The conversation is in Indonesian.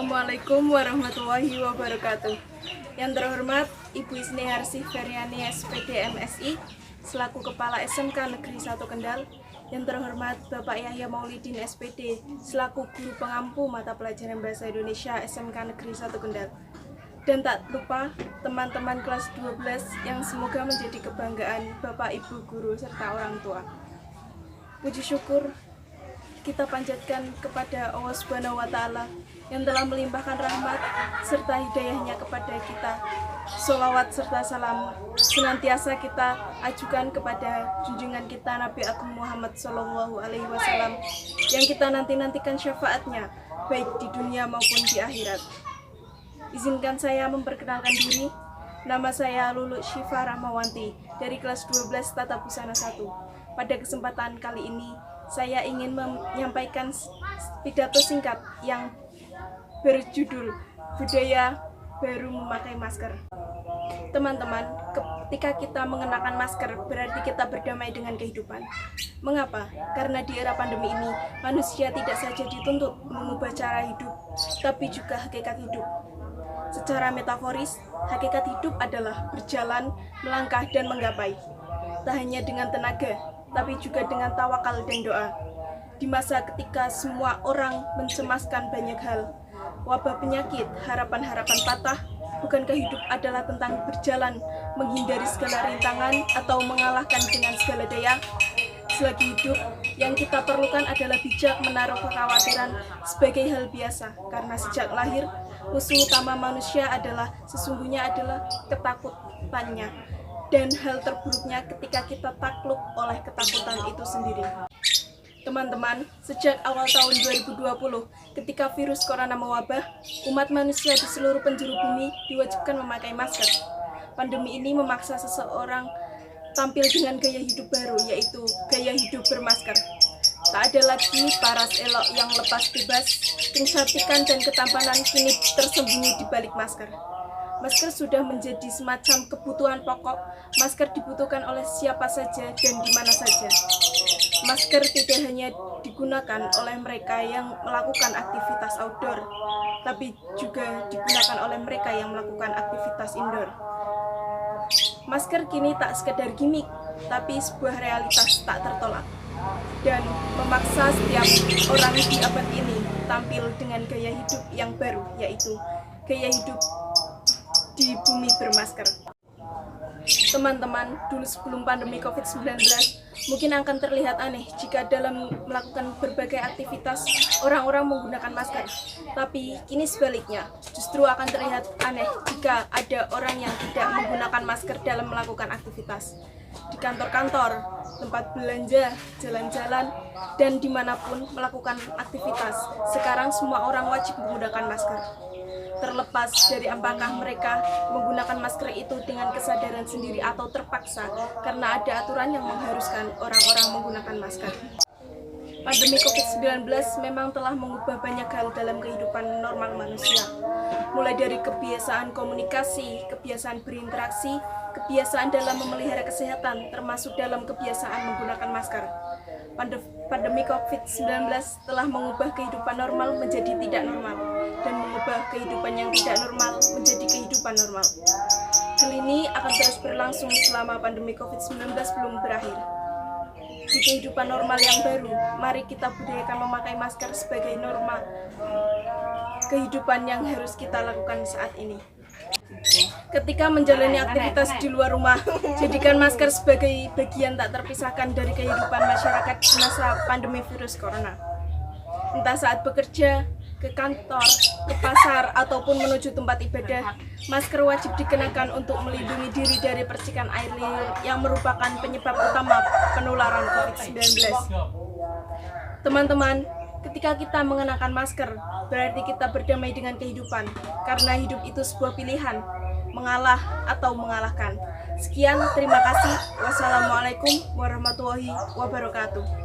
Assalamualaikum warahmatullahi wabarakatuh. Yang terhormat Ibu Isniharsi Feryani SPD MSI selaku Kepala SMK Negeri 1 Kendal. Yang terhormat Bapak Yahya Maulidin SPD selaku Guru Pengampu Mata Pelajaran Bahasa Indonesia SMK Negeri 1 Kendal. Dan tak lupa teman-teman kelas 12 yang semoga menjadi kebanggaan Bapak Ibu guru serta orang tua. Puji syukur kita panjatkan kepada Allah Subhanahu wa Ta'ala yang telah melimpahkan rahmat serta hidayahnya kepada kita. Sholawat serta salam senantiasa kita ajukan kepada junjungan kita Nabi Agung Muhammad SAW yang kita nanti-nantikan syafaatnya baik di dunia maupun di akhirat. Izinkan saya memperkenalkan diri. Nama saya Lulu Syifa Rahmawanti dari kelas 12 Tata Busana 1. Pada kesempatan kali ini saya ingin menyampaikan pidato singkat yang berjudul Budaya Baru Memakai Masker. Teman-teman, ketika kita mengenakan masker berarti kita berdamai dengan kehidupan. Mengapa? Karena di era pandemi ini manusia tidak saja dituntut mengubah cara hidup, tapi juga hakikat hidup. Secara metaforis, hakikat hidup adalah berjalan, melangkah, dan menggapai. Tak hanya dengan tenaga, tapi juga dengan tawakal dan doa. Di masa ketika semua orang mencemaskan banyak hal, wabah penyakit, harapan-harapan patah, bukankah hidup adalah tentang berjalan, menghindari segala rintangan, atau mengalahkan dengan segala daya? Selagi hidup, yang kita perlukan adalah bijak menaruh kekhawatiran sebagai hal biasa, karena sejak lahir, musuh utama manusia sesungguhnya adalah ketakutannya. Dan hal terburuknya ketika kita takluk oleh ketakutan itu sendiri. Teman-teman, sejak awal tahun 2020, ketika virus corona mewabah, umat manusia di seluruh penjuru bumi diwajibkan memakai masker. Pandemi ini memaksa seseorang tampil dengan gaya hidup baru, yaitu gaya hidup bermasker. Tak ada lagi paras elok yang lepas bebas, kecantikan dan ketampanan kini tersembunyi di balik masker. Masker sudah menjadi semacam kebutuhan pokok. Masker dibutuhkan oleh siapa saja dan di mana saja. Masker tidak hanya digunakan oleh mereka yang melakukan aktivitas outdoor, tapi juga digunakan oleh mereka yang melakukan aktivitas indoor. Masker kini tak sekedar gimmick, tapi sebuah realitas tak tertolak. Dan memaksa setiap orang di abad ini tampil dengan gaya hidup yang baru, yaitu gaya hidup di bumi bermasker. Teman-teman, dulu sebelum pandemi COVID-19, mungkin akan terlihat aneh jika dalam melakukan berbagai aktivitas orang-orang menggunakan masker. Tapi kini sebaliknya, justru akan terlihat aneh jika ada orang yang tidak menggunakan masker dalam melakukan aktivitas. Di kantor-kantor, tempat belanja, jalan-jalan, dan dimanapun melakukan aktivitas, sekarang semua orang wajib menggunakan masker. Terlepas dari apakah mereka menggunakan masker itu dengan kesadaran sendiri atau terpaksa karena ada aturan yang mengharuskan orang-orang menggunakan masker. Pandemi COVID-19 memang telah mengubah banyak hal dalam kehidupan normal manusia. Mulai dari kebiasaan komunikasi, kebiasaan berinteraksi, kebiasaan dalam memelihara kesehatan, termasuk dalam kebiasaan menggunakan masker. Pandemi COVID-19 telah mengubah kehidupan normal menjadi tidak normal, dan mengubah kehidupan yang tidak normal menjadi kehidupan normal. Hal ini akan terus berlangsung selama pandemi COVID-19 belum berakhir. Di kehidupan normal yang baru, mari kita budayakan memakai masker sebagai norma kehidupan yang harus kita lakukan saat ini. Ketika menjalani aktivitas di luar rumah, jadikan masker sebagai bagian tak terpisahkan dari kehidupan masyarakat di masa pandemi virus corona. Entah saat bekerja, ke kantor, ke pasar, ataupun menuju tempat ibadah, masker wajib dikenakan untuk melindungi diri dari percikan air liur yang merupakan penyebab utama penularan COVID-19. Teman-teman, ketika kita mengenakan masker, berarti kita berdamai dengan kehidupan, karena hidup itu sebuah pilihan, mengalah atau mengalahkan. Sekian, terima kasih. Wassalamualaikum warahmatullahi wabarakatuh.